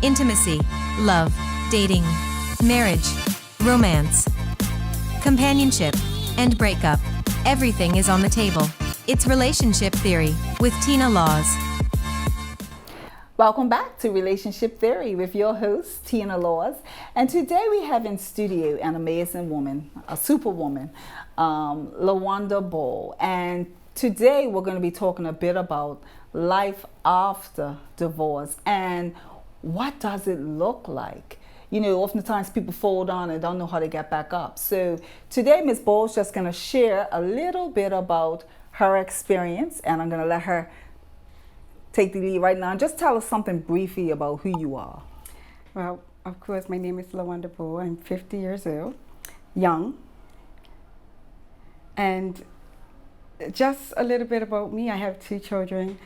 Intimacy, love, dating, marriage, romance, companionship, and breakup. Everything is on the table. It's Relationship Theory with Tina Laws. Welcome back to Relationship Theory with your host, Tina Laws. And today we have in studio an amazing woman, a superwoman, LaWanda Ball. And today we're going to be talking a bit about life after divorce and what does it look like? You know, oftentimes people fall down and don't know how to get back up. So today Ms. Ball's just going to share a little bit about her experience, and I'm going to let her take the lead right now. Just tell us something briefly about who you are. Well, of course, my name is LaWanda Ball. I'm 50 years old, young. And just a little bit about me. I have 2 children.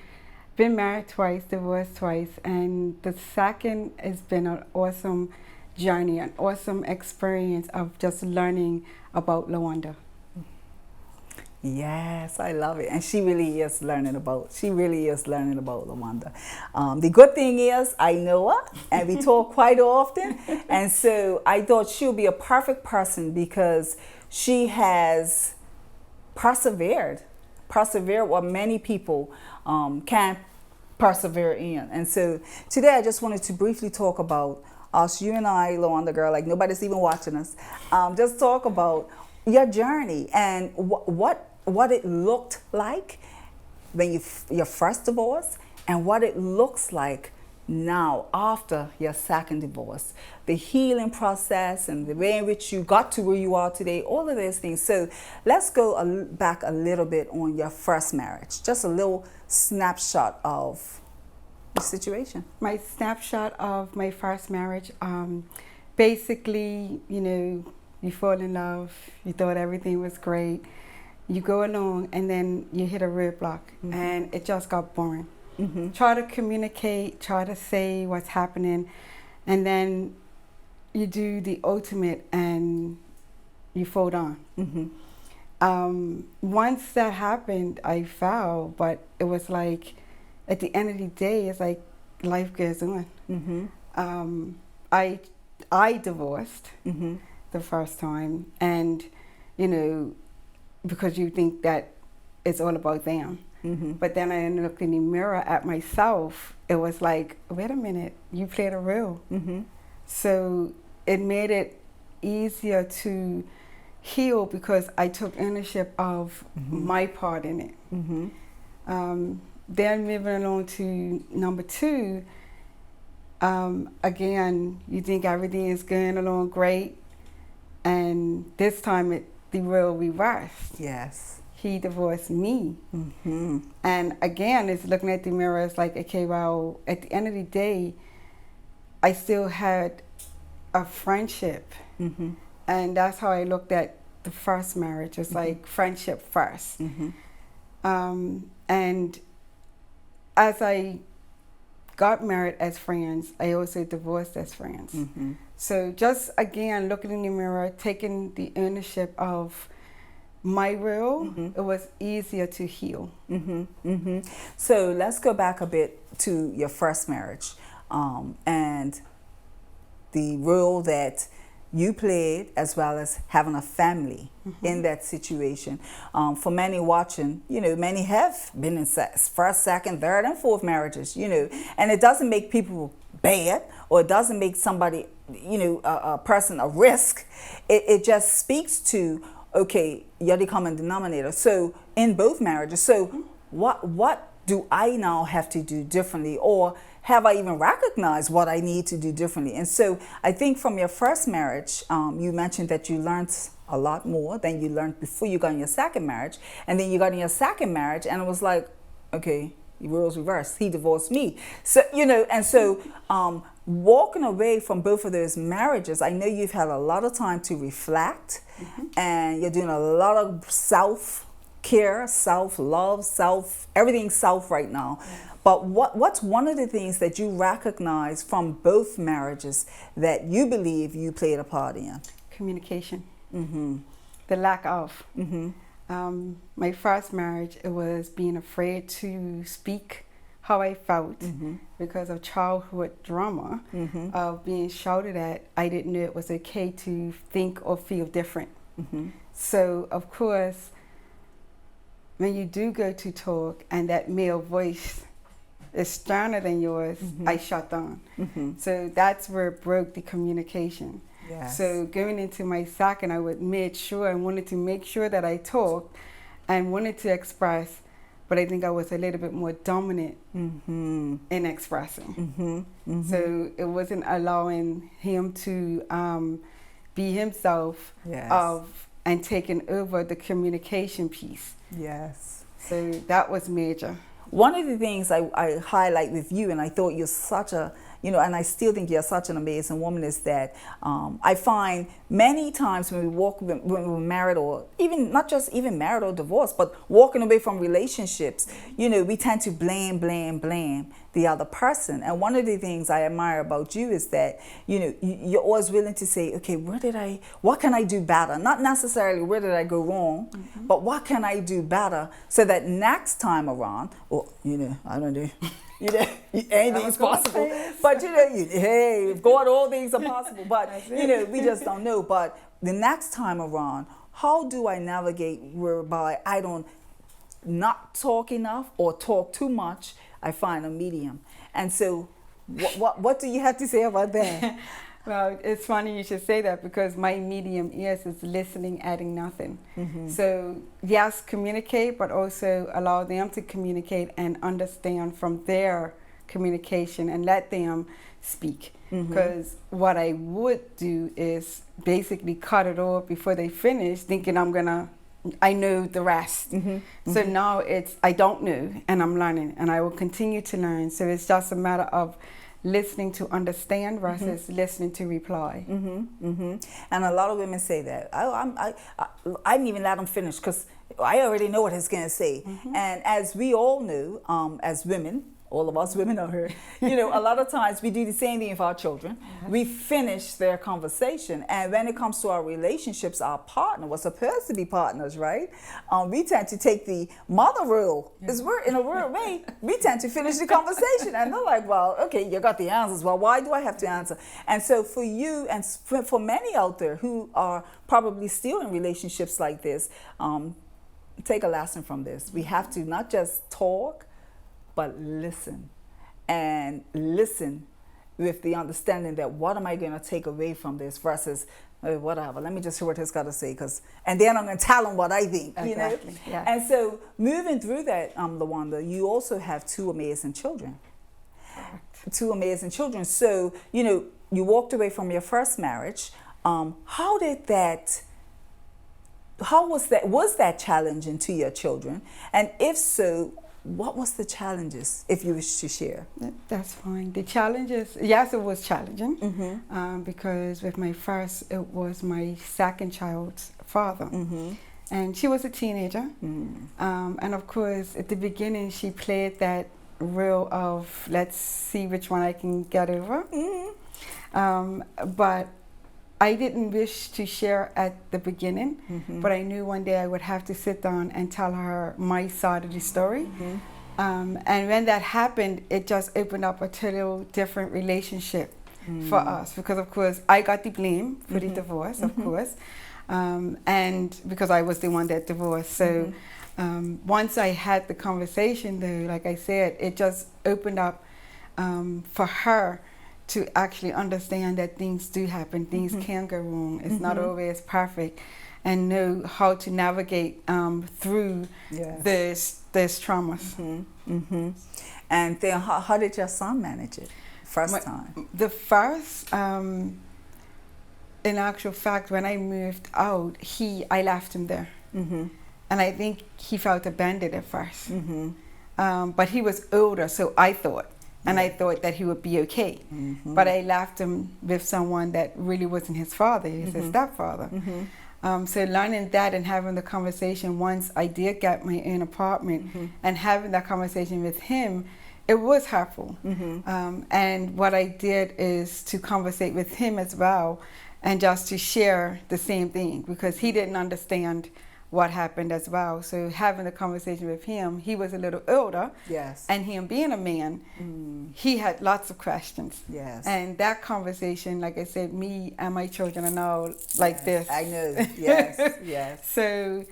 Been married twice, divorced twice, and the second has been an awesome journey, an awesome experience of just learning about LaWanda. Yes, I love it. And she really is learning about LaWanda. The good thing is I know her and we talk quite often. And so I thought she'll be a perfect person because she has persevered what many people can't persevere in. And so today I just wanted to briefly talk about us, you and I, LaWanda girl, like nobody's even watching us. Just talk about your journey and what it looked like when your first divorce and what it looks like now after your second divorce, the healing process and the way in which you got to where you are today, all of those things. So let's go back a little bit on your first marriage, just a little snapshot of the situation. My snapshot of my first marriage, basically, you know, you fall in love, you thought everything was great, you go along and then you hit a roadblock, and it just got boring. Try to communicate, try to say what's happening, and then you do the ultimate and you fold on. Once that happened, I fell, but it was like at the end of the day, it's like life goes on. I divorced the first time, and you know, because you think that it's all about them. But then I looked in the mirror at myself. It was like, wait a minute, you played a role. So it made it easier to heal because I took ownership of my part in it. Then moving along to number 2, again, you think everything is going along great, and this time the role reversed. Yes. He divorced me. And again, it's looking at the mirror, it's like, okay, well, at the end of the day, I still had a friendship. And that's how I looked at the first marriage. It's like friendship first. And as I got married as friends, I also divorced as friends. So just, again, looking in the mirror, taking the ownership of my role, it was easier to heal. So let's go back a bit to your first marriage and the role that you played, as well as having a family in that situation. For many watching, you know, many have been in first, second, third, and fourth marriages, you know, and it doesn't make people bad, or it doesn't make somebody, you know, a person a risk. It just speaks to, okay, you're the common denominator. So in both marriages, so what do I now have to do differently, or have I even recognized what I need to do differently? And so I think from your first marriage, you mentioned that you learned a lot more than you learned before you got in your second marriage. And then you got in your second marriage and it was like, okay, the roles reversed. He divorced me. So, you know, and so walking away from both of those marriages, I know you've had a lot of time to reflect and you're doing a lot of self-care, self-love, everything self right now. But what's one of the things that you recognize from both marriages that you believe you played a part in? Communication. The lack of. My first marriage, it was being afraid to speak how I felt because of childhood trauma of being shouted at. I didn't know it was okay to think or feel different. So, of course, when you do go to talk and that male voice is sterner than yours, I shut down. So that's where it broke the communication. Yes. So going into my second, I would make sure I wanted to make sure that I talked and wanted to express, but I think I was a little bit more dominant in expressing. So it wasn't allowing him to be himself and taking over the communication piece. Yes. So that was major. One of the things I highlight with you, and I thought you're such a, and I still think you're such an amazing woman, is that I find many times when we're married, or even not just even married or divorced, but walking away from relationships, we tend to blame the other person. And one of the things I admire about you is that, you're always willing to say, okay, what can I do better? Not necessarily where did I go wrong, but what can I do better so that next time around, or, I don't know, anything's possible. But, hey, with God, all things are possible. But, we just don't know. But the next time around, how do I navigate whereby I don't not talk enough or talk too much? I find a medium. And so what do you have to say about that? Well, it's funny you should say that, because my medium is listening, adding nothing. So yes, communicate, but also allow them to communicate and understand from their communication and let them speak. Because what I would do is basically cut it off before they finish, thinking I know the rest. So now I don't know, and I'm learning, and I will continue to learn. So it's just a matter of listening to understand versus listening to reply. And a lot of women say that. I didn't even let them finish because I already know what he's going to say. And as we all know, as women, all of us women out here, a lot of times we do the same thing with our children. We finish their conversation. And when it comes to our relationships, our partner, we're supposed to be partners, right? We tend to take the mother role. Because we're, in a weird way, we tend to finish the conversation. And they're like, well, okay, you got the answers. Well, why do I have to answer? And so for you and for many out there who are probably still in relationships like this, take a lesson from this. We have to not just talk, but listen, and listen with the understanding that what am I going to take away from this versus whatever. Let me just hear what he's got to say, and then I'm going to tell him what I think. Exactly. Yeah. And so moving through that, Lawanda, you also have two amazing children. Two amazing children. So you walked away from your first marriage. How was that? Was that challenging to your children? And if so, what was the challenges, if you wish to share? That's fine. The challenges, yes, it was challenging because with my first, it was my second child's father. And she was a teenager. And of course, at the beginning, she played that role of, let's see which one I can get over. But I didn't wish to share at the beginning, but I knew one day I would have to sit down and tell her my side of the story. And when that happened, it just opened up a total different relationship for us, because of course I got the blame for the divorce, of course, and because I was the one that divorced. So once I had the conversation, though, like I said, it just opened up for her to actually understand that things do happen, things can go wrong, it's not always perfect, and know how to navigate through this traumas. And then how did your son manage it first time? The first, in actual fact, when I moved out, I left him there. And I think he felt abandoned at first. But he was older, so I thought. And I thought that he would be okay. But I left him with someone that really wasn't his father, he was his stepfather. So learning that and having the conversation once I did get my own apartment and having that conversation with him, it was helpful. And what I did is to conversate with him as well and just to share the same thing, because he didn't understand what happened as well. So having a conversation with him, he was a little older. Yes. And him being a man, he had lots of questions. Yes. And that conversation, like I said, me and my children are now like this. I know. Yes. Yes. So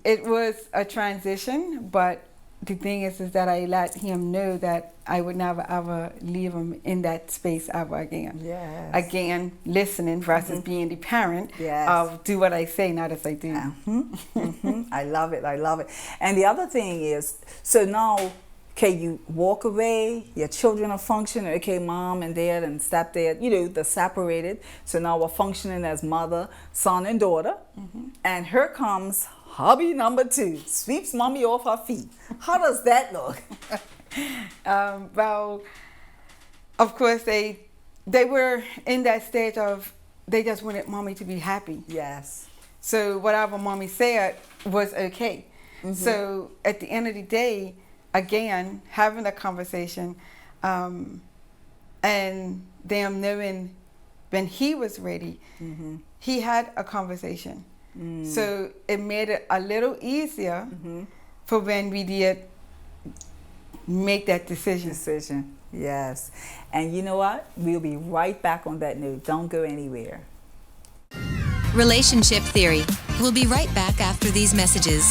it was a transition, but the thing is that I let him know that I would never ever leave him in that space ever again. Yes. Again, listening versus being the parent Yes. of do what I say, not as I do. I love it. I love it. And the other thing is, so now, okay, you walk away, your children are functioning, okay, mom and dad and stepdad, you know, they're separated. So now we're functioning as mother, son, and daughter. And here comes hobby number 2, sweeps mommy off her feet. How does that look? Well, of course, they were in that stage of they just wanted mommy to be happy. Yes. So whatever mommy said was okay. So at the end of the day, again, having a conversation and them knowing when he was ready, he had a conversation. So it made it a little easier for when we did make that decision. Yes. And you know what? We'll be right back on that note. Don't go anywhere. Relationship Theory. We'll be right back after these messages.